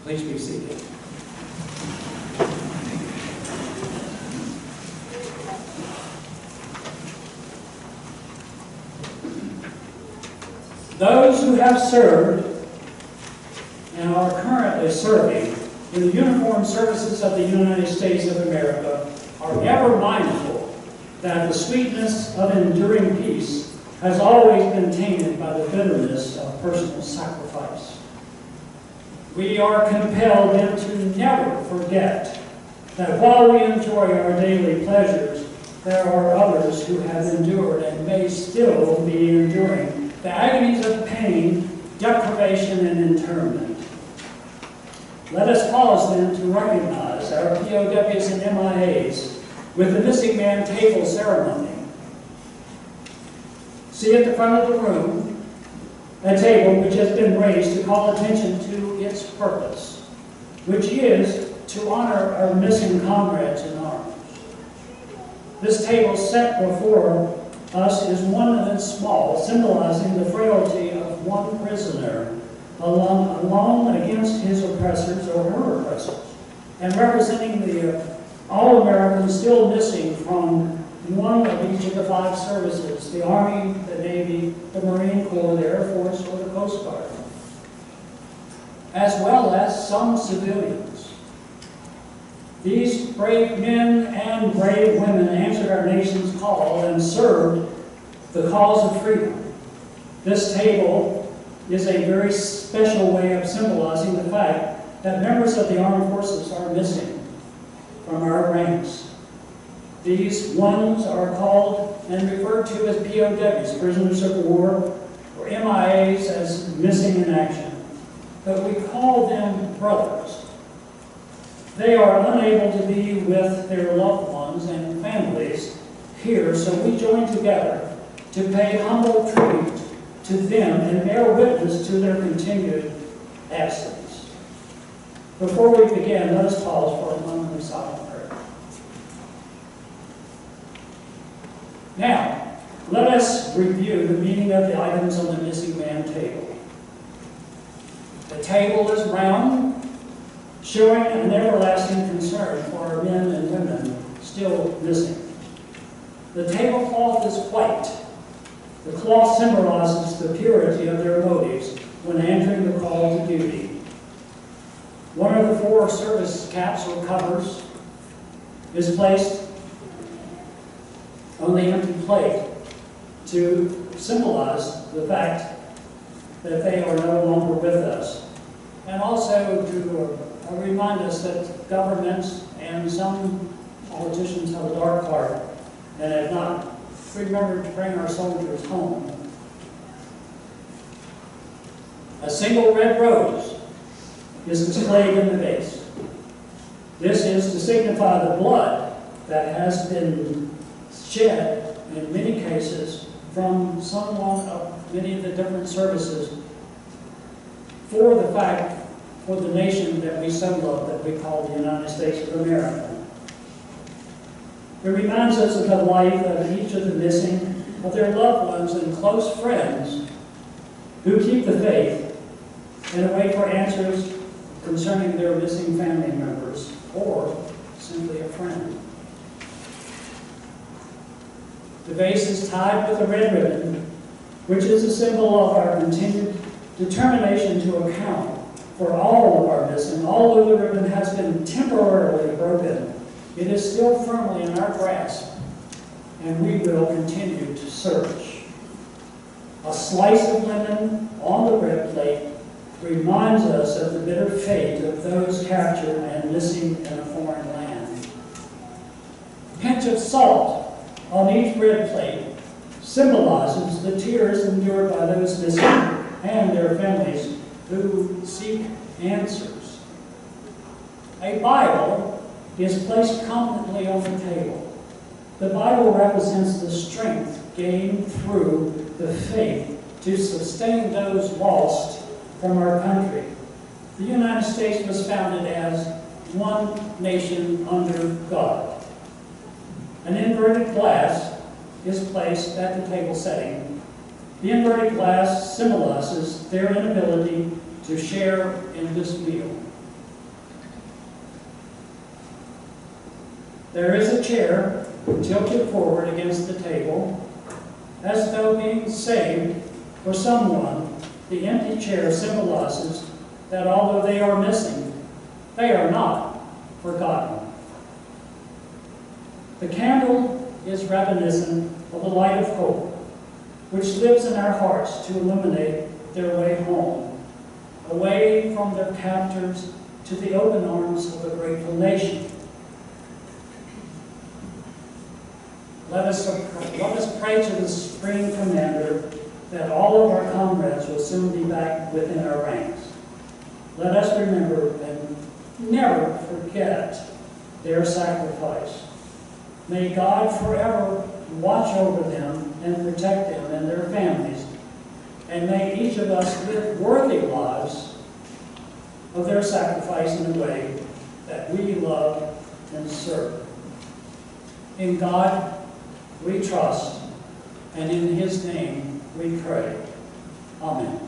Please be seated. Those who have served and are currently serving in the uniformed services of the United States of America are ever mindful that the sweetness of enduring peace has always been tainted by the bitterness of personal sacrifice. We are compelled then to never forget that while we enjoy our daily pleasures, there are others who have endured and may still be enduring the agonies of pain, deprivation, and internment. Let us pause then to recognize our POWs and MIAs with the Missing Man Table ceremony. See at the front of the room a table which has been raised to call attention to its purpose, which is to honor our missing comrades in arms. This table set before us is one and small, symbolizing the frailty of one prisoner alone against his oppressors or her oppressors, and representing the All-Americans still missing from one of each of the 5 services: the Army, the Navy, the Marine Corps, the Air Force, or the Coast Guard, as well as some civilians. These brave men and brave women answered our nation's call and served the cause of freedom. This table is a very special way of symbolizing the fact that members of the armed forces are missing from our ranks. These ones are called and referred to as POWs, prisoners of war, or MIAs as missing in action. But we call them brothers. They are unable to be with their loved ones and families here, so we join together to pay humble tribute to them and bear witness to their continued absence. Before we begin, let us pause for a moment of silent prayer. Now, let us review the meaning of the items on the Missing Man table. The table is round, showing an everlasting concern for our men and women still missing. The tablecloth is white. The cloth symbolizes the purity of their motives when answering the call to duty. One of the 4 service caps or covers is placed on the empty plate to symbolize the fact that they are no longer with us, and also to remind us that governments and some politicians have a dark heart and have not remembered to bring our soldiers home. A single red rose is displayed in the base. This is to signify the blood that has been shed in many cases from someone of many of the different services for the nation that we so love, that we call the United States of America. It reminds us of the life of each of the missing, of their loved ones and close friends who keep the faith and wait for answers concerning their missing family members or simply a friend. The vase is tied with a red ribbon, which is a symbol of our continued determination to account for all of our missing. Although the ribbon has been temporarily broken, it is still firmly in our grasp, and we will continue to search. A slice of lemon on the red plate reminds us of the bitter fate of those captured and missing in a foreign land. A pinch of salt on each red plate symbolizes the tears endured by those missing and their families who seek answers. A Bible is placed confidently on the table. The Bible represents the strength gained through the faith to sustain those lost from our country. The United States was founded as one nation under God. An inverted glass is placed at the table setting. The inverted glass symbolizes their inability to share in this meal. There is a chair tilted forward against the table, as though being saved for someone. The empty chair symbolizes that although they are missing, they are not forgotten. The candle is reminiscent of the light of hope, which lives in our hearts to illuminate their way home, away from their captors to the open arms of a grateful nation. Let us pray to the Supreme Commander that all of our comrades will soon be back within our ranks. Let us remember and never forget their sacrifice. May God forever watch over them and protect them and their families, and may each of us live worthy lives of their sacrifice in a way that we love and serve. In God we trust, and in His name we pray. Amen.